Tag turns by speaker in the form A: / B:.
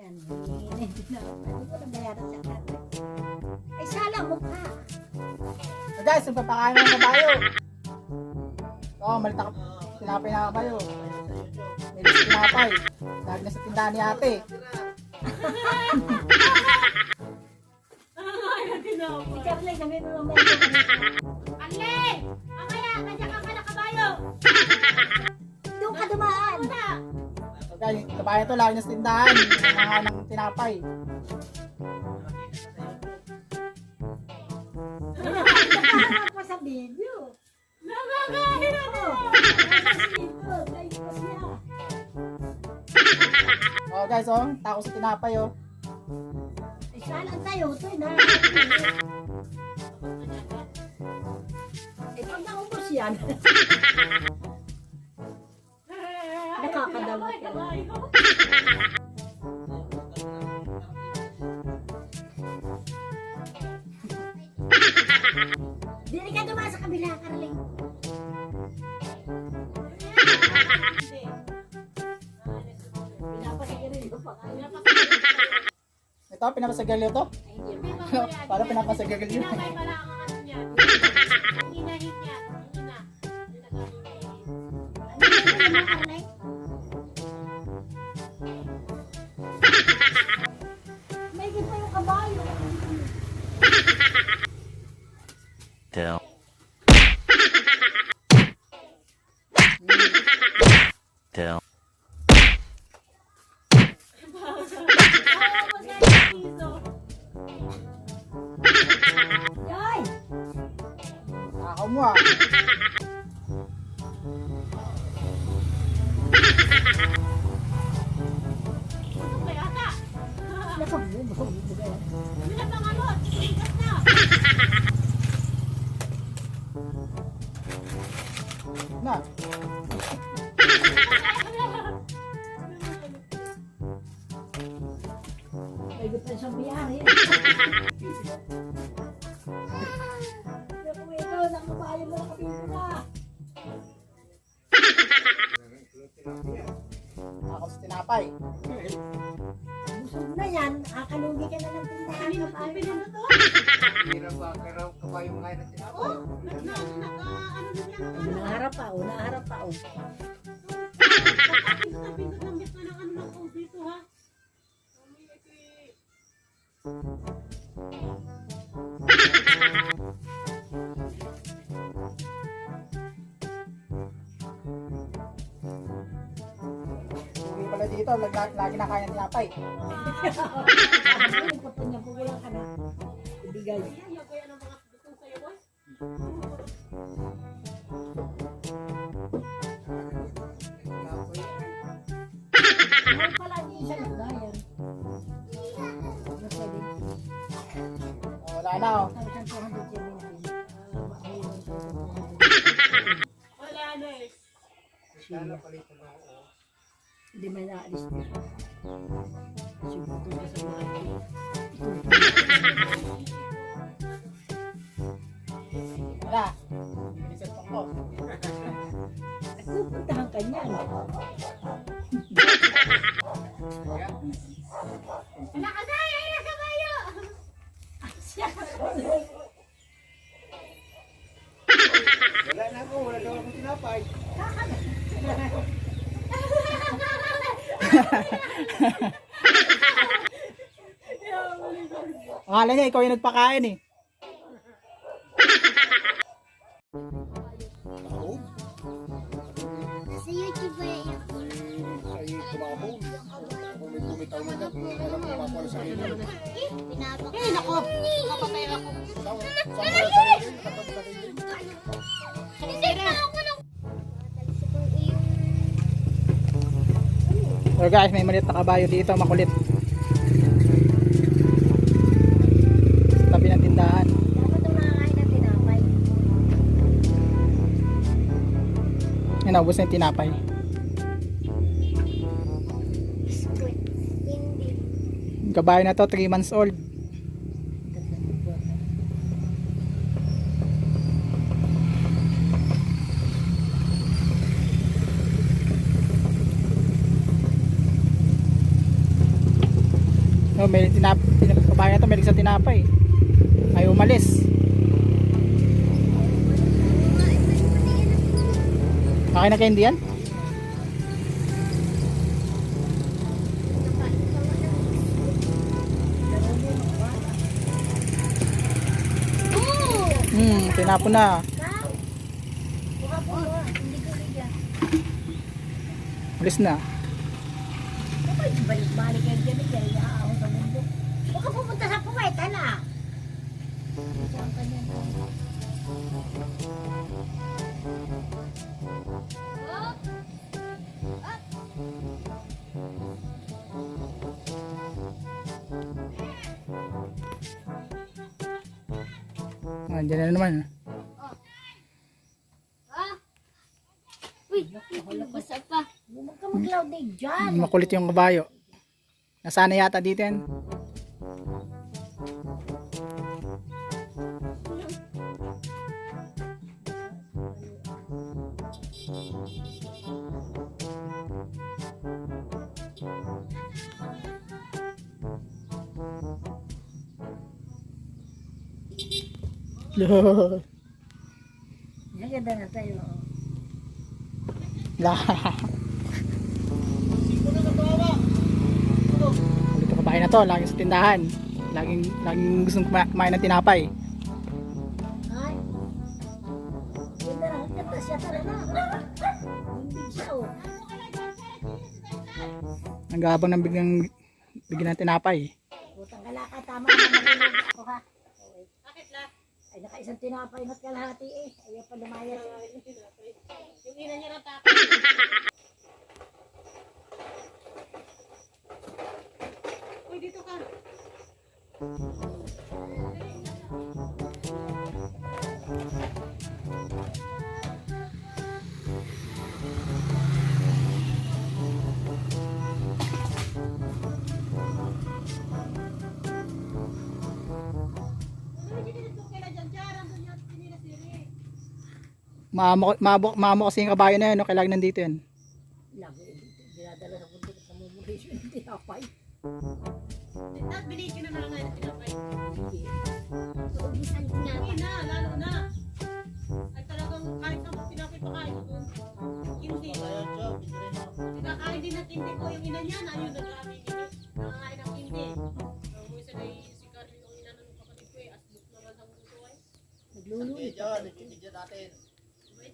A: yan. Hindi ko na bayaran sa kanya. Ay, sala mukha.
B: So guys, yung papakain ng kabayo. Oo, malita ka. Tinapay na kabayo. May tinapay. Lagi na sa tindahan ni ate.
A: Si Carly, kami mo naman.
C: Ale! Amaya, nandiyan ka na kabayo!
A: Doon ka dumaan.
B: So guys, yung kabayo to lagi na sa tindahan. Mga ng tinapay.
A: Nakaharap pa sa video.
C: Nakakain ako!
B: Oh guys, oh, tako sa tinapay oh.
A: Ay, sala tayo. Ito na. Eh, pag naubos yan. Nakakadalot yan.
C: Kabayo!
A: Dili ka dumaan sa kabila, Carly.
C: Hindi.
A: Pinapasigarilyo pa kayo.
B: Ito, pinapasagalyo to.
A: Ay, hindi
C: May
A: naman.
C: mga yan.
B: Para pinapasagalyo.
C: Tinapay pala ang ano niya. Ang hinahit niya. Ang hina.
A: Ano yun naman, Carly? May pa yung kabayo.
D: Tell. Tell.
A: Yoy!
B: Nakaw mo ah.
C: Ano ba yata?
A: Nakabubog.
C: Minapangalot. Sikat na.
B: Na.
A: May gusto siyang biyari. Naku, ito, nakabayo mo na kapito na.
B: Nakaw sa tinapay.
A: Busog na yan, akalugi ka na ng tindahan.
C: Kanino to? Pinano to?
E: Hirap ba? Pero kabayo mga na tinapay.
C: Ano na niya?
A: Naharap pa, naharap pa.
C: Pindot ng bit na ng ano ng phone dito ha.
B: Hindi pala dito, lagi na kaya ng tinapay.
A: Kapag niya, kukulang ka na. Ibigay.
C: Ayaw kaya ng mga dutong sa'yo boy.
A: Mahal pala niya isa ng bayan. Ano pwede?
B: Oh, wala na oh.
A: Sabi siyang 270.
C: Wala na eh.
E: Kala palitan na ako.
A: Hindi may naalis niya. Siguro ka sa mga ito.
B: Wala. Binisip ko.
A: At pupuntahan ka niyan.
C: Wala ka na! Ay na kabayo!
E: Wala na ako. Wala daw akong tinapay.
B: Akala niya ikaw yung nagpakain eh.
E: Taob?
A: Sa YouTube ba yan?
E: Ay, kumabong. Ako may bumitaw na dyan. Alam ko ako sa sarili.
A: Pinapak.
C: Eh nako! Kapatay ako.
E: Saan sa sarili? Nakatap sa sarili.
C: Hindi na ako ng...
B: So guys, may maliit na kabayo dito, makulit. Sa tabi ng tindahan.
A: Dapat yung nakakain ng tinapay.
B: Yan, naubos na yung tinapay. Yung kabayo na to, 3 months old. No, may kabayan na to, may sa tinapay. Ayaw umalis. Nakain na kayo hindi yan? Tinapon na. Alis na.
A: Balik-balik kayo dyan, kaya iaahon sa mundo. Huwag ka pupunta sa puweta na. Saan ka niyan?
B: Diyan na naman.
C: Uy, basa pa.
A: Huwag ka mag-loud eh dyan.
B: Makulit yung kabayo. Nasana yata dito yan.
A: Ang ganda na tayo.
B: Dito kabahay na to, laging sa tindahan. Laging gustong kumain ng tinapay.
A: Ay. Ganda na. Ganda siya talaga. Hindi siya oh.
B: Nagabang ng bigyan ng tinapay.
A: Butang kalaka. Tama na narinig ako ha.
C: Bakit la?
A: Ay nakaisang tinapay na't kalahati eh. Ayaw pa lumayas.
C: Yung ina niya na tapos. Uy, dito ka.
B: Maamo kasi yung kabayo na yun, no? Kailangan nandito yan.
A: Lagi dinadala sa bundok sa mumulis yung tinapay.
C: At binigyan na lang ngayon tinapay.
A: Ugisan
C: Uy
A: tinapay.
C: na, lalo na. Ay talagang kahit na tinapay pa kain ko. Hindi. Kinakain din natin hindi ko yung ina niya na yun nag-aamin hindi. Nakakain ng hindi. Ang isa na si Carly yung ina ng kapatid ko asbuk naman ang gusto ay.
A: Nagluluwi.
E: Diyan, nagbibigyan natin.